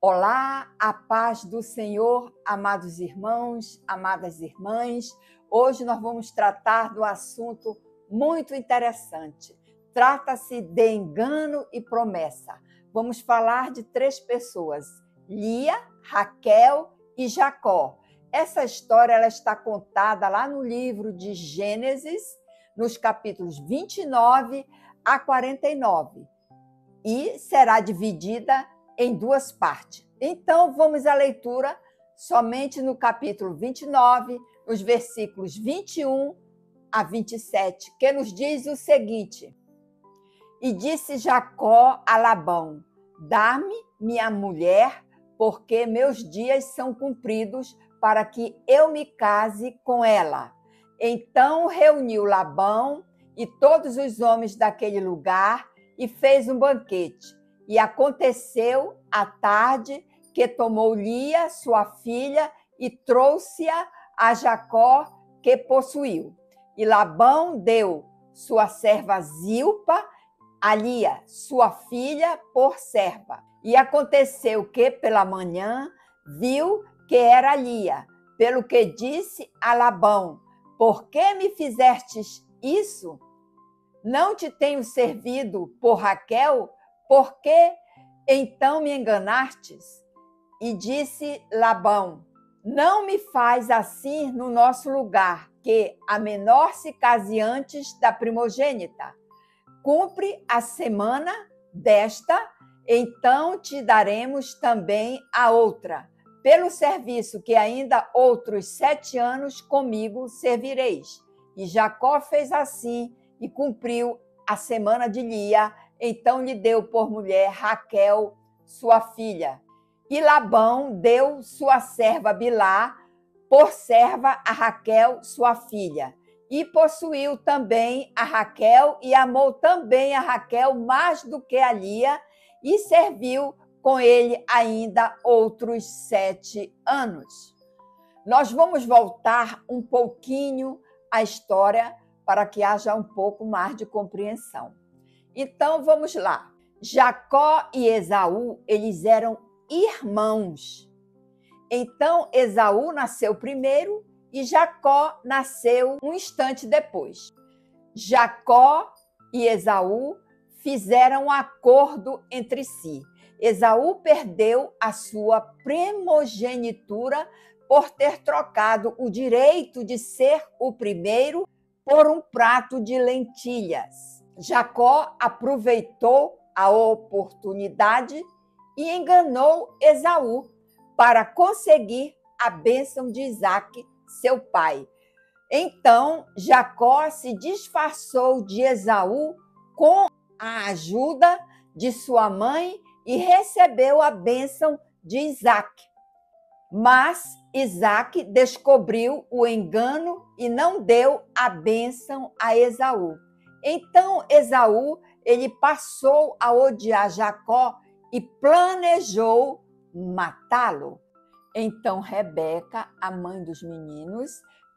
Olá, a paz do Senhor, amados irmãos, amadas irmãs. Hoje nós vamos tratar do assunto muito interessante. Trata-se de engano e promessa. Vamos falar de três pessoas, Lia, Raquel e Jacó. Essa história ela está contada lá no livro de Gênesis, nos capítulos 29 a 49, e será dividida em duas partes. Então, vamos à leitura somente no capítulo 29, nos versículos 21 a 27, que nos diz o seguinte: E disse Jacó a Labão: Dá-me minha mulher, porque meus dias são cumpridos para que eu me case com ela. Então reuniu Labão e todos os homens daquele lugar e fez um banquete. E aconteceu à tarde que tomou Lia, sua filha, e trouxe-a a Jacó, que possuiu. E Labão deu sua serva Zilpa a Lia, sua filha, por serva. E aconteceu que, pela manhã, viu que era Lia, pelo que disse a Labão: Por que me fizestes isso? Não te tenho servido por Raquel? Por que então me enganastes? E disse Labão: Não me faz assim no nosso lugar, que a menor se case antes da primogênita. Cumpre a semana desta, então te daremos também a outra, pelo serviço que ainda outros 7 anos comigo servireis. E Jacó fez assim e cumpriu a semana de Lia. Então lhe deu por mulher Raquel, sua filha. E Labão deu sua serva Bilhá por serva a Raquel, sua filha. E possuiu também a Raquel e amou também a Raquel mais do que a Lia, e serviu com ele ainda outros 7 anos. Nós vamos voltar um pouquinho à história para que haja um pouco mais de compreensão. Então, vamos lá. Jacó e Esaú, eles eram irmãos. Então, Esaú nasceu primeiro e Jacó nasceu um instante depois. Jacó e Esaú fizeram um acordo entre si. Esaú perdeu a sua primogenitura por ter trocado o direito de ser o primeiro por um prato de lentilhas. Jacó aproveitou a oportunidade e enganou Esaú para conseguir a bênção de Isaque, seu pai. Então, Jacó se disfarçou de Esaú com a ajuda de sua mãe e recebeu a bênção de Isaque. Mas Isaque descobriu o engano e não deu a bênção a Esaú. Então, Esaú, ele passou a odiar Jacó e planejou matá-lo. Então, Rebeca, a mãe dos meninos,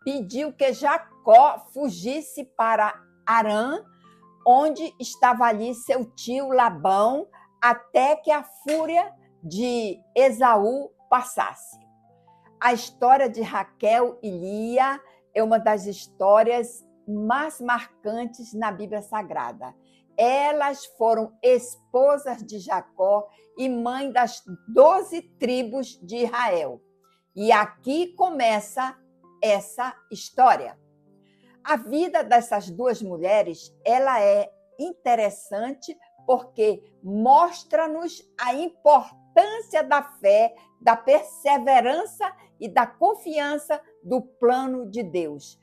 pediu que Jacó fugisse para Harã, onde estava ali seu tio Labão, até que a fúria de Esaú passasse. A história de Raquel e Lia é uma das histórias mais marcantes na Bíblia Sagrada. Elas foram esposas de Jacó e mãe das 12 tribos de Israel. E aqui começa essa história. A vida dessas duas mulheres, ela é interessante porque mostra-nos a importância da fé, da perseverança e da confiança do plano de Deus,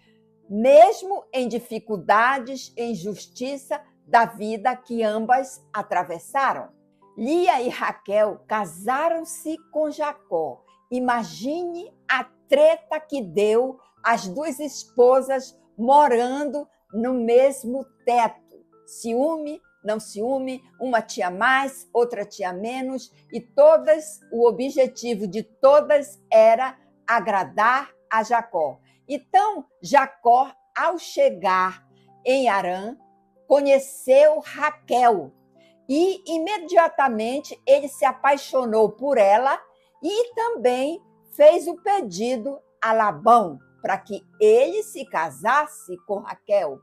mesmo em dificuldades e injustiça da vida que ambas atravessaram. Lia e Raquel casaram-se com Jacó. Imagine a treta que deu as duas esposas morando no mesmo teto. Ciúme, não ciúme, uma tinha mais, outra tinha menos, e todas, o objetivo de todas era agradar a Jacó. Então, Jacó, ao chegar em Harã, conheceu Raquel e imediatamente ele se apaixonou por ela e também fez o pedido a Labão para que ele se casasse com Raquel.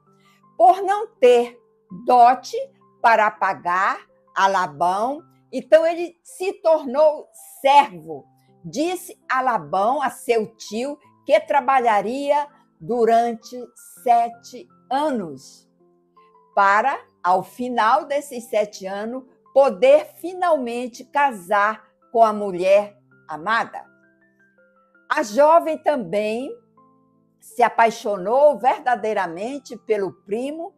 Por não ter dote para pagar a Labão, então ele se tornou servo. Disse a Labão, a seu tio, que trabalharia durante 7 anos, para, ao final desses 7 anos, poder finalmente casar com a mulher amada. A jovem também se apaixonou verdadeiramente pelo primo.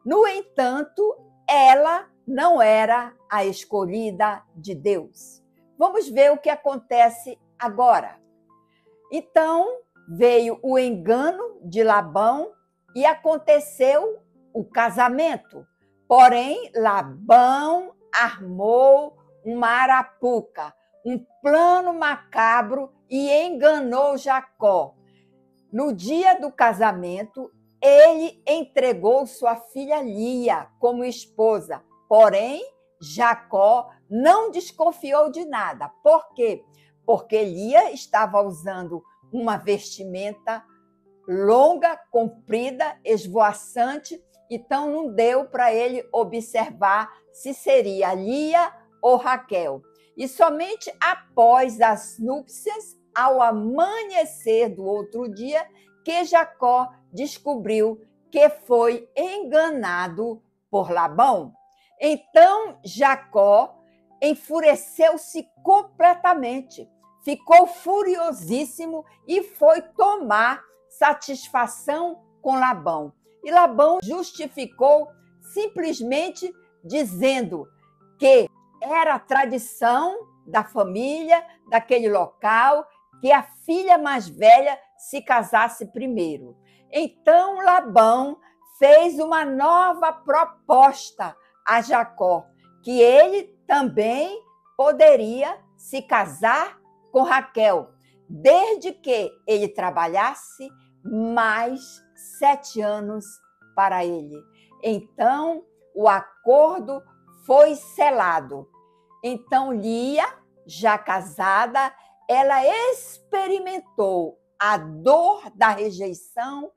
No entanto, ela não era a escolhida de Deus. Vamos ver o que acontece agora. Então, veio o engano de Labão e aconteceu o casamento. Porém, Labão armou uma arapuca, um plano macabro e enganou Jacó. No dia do casamento, ele entregou sua filha Lia como esposa. Porém, Jacó não desconfiou de nada. Por quê? Porque Lia estava usando uma vestimenta longa, comprida, esvoaçante, então não deu para ele observar se seria Lia ou Raquel. E somente após as núpcias, ao amanhecer do outro dia, que Jacó descobriu que foi enganado por Labão. Então Jacó enfureceu-se completamente, ficou furiosíssimo e foi tomar satisfação com Labão. E Labão justificou simplesmente dizendo que era a tradição da família, daquele local, que a filha mais velha se casasse primeiro. Então Labão fez uma nova proposta a Jacó, que ele também poderia se casar com Raquel, desde que ele trabalhasse mais 7 anos para ele. Então o acordo foi selado. Então Lia, já casada, ela experimentou a dor da rejeição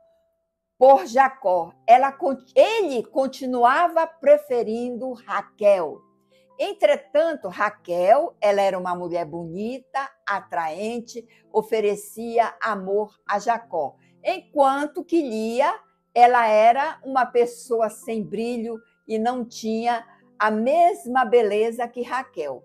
por Jacó. Ele continuava preferindo Raquel. Entretanto, Raquel, ela era uma mulher bonita, atraente, oferecia amor a Jacó. Enquanto que Lia, ela era uma pessoa sem brilho e não tinha a mesma beleza que Raquel.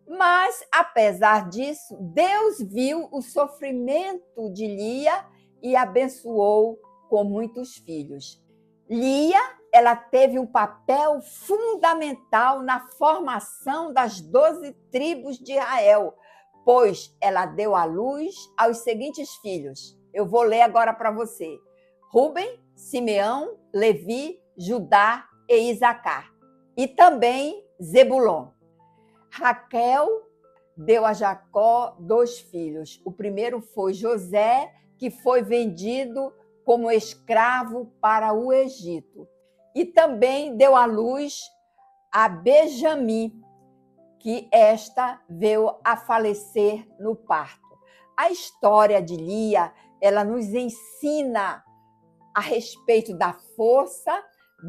Mas, apesar disso, Deus viu o sofrimento de Lia e abençoou com muitos filhos. Lia, ela teve um papel fundamental na formação das 12 tribos de Israel, pois ela deu à luz aos seguintes filhos. Eu vou ler agora para você. Rúben, Simeão, Levi, Judá e Isacar. E também Zebulon. Raquel deu a Jacó 2 filhos. O primeiro foi José, que foi vendido como escravo para o Egito. E também deu à luz a Benjamim, que esta veio a falecer no parto. A história de Lia, ela nos ensina a respeito da força,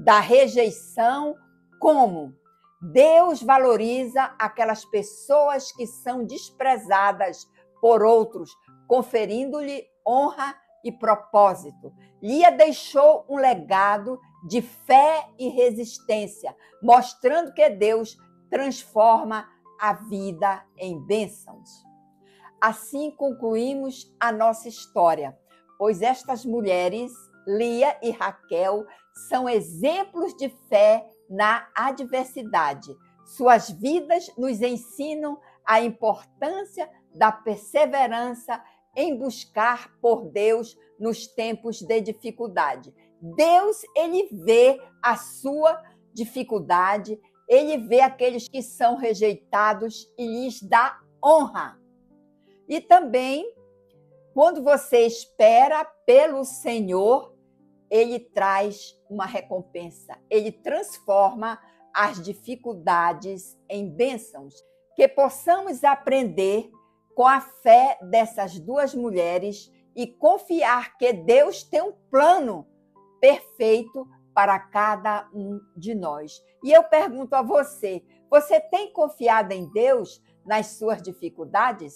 da rejeição, como Deus valoriza aquelas pessoas que são desprezadas por outros, conferindo-lhe honra e propósito. Lia deixou um legado de fé e resistência, mostrando que Deus transforma a vida em bênçãos. Assim concluímos a nossa história, pois estas mulheres, Lia e Raquel, são exemplos de fé na adversidade. Suas vidas nos ensinam a importância da perseverança em buscar por Deus nos tempos de dificuldade. Deus, ele vê a sua dificuldade, ele vê aqueles que são rejeitados e lhes dá honra. E também, quando você espera pelo Senhor, ele traz uma recompensa, ele transforma as dificuldades em bênçãos, que possamos aprender com a fé dessas duas mulheres e confiar que Deus tem um plano perfeito para cada um de nós. E eu pergunto a você, você tem confiado em Deus nas suas dificuldades?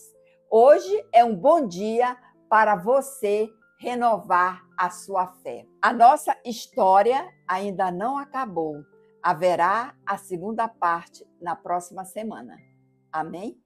Hoje é um bom dia para você renovar a sua fé. A nossa história ainda não acabou. Haverá a segunda parte na próxima semana. Amém?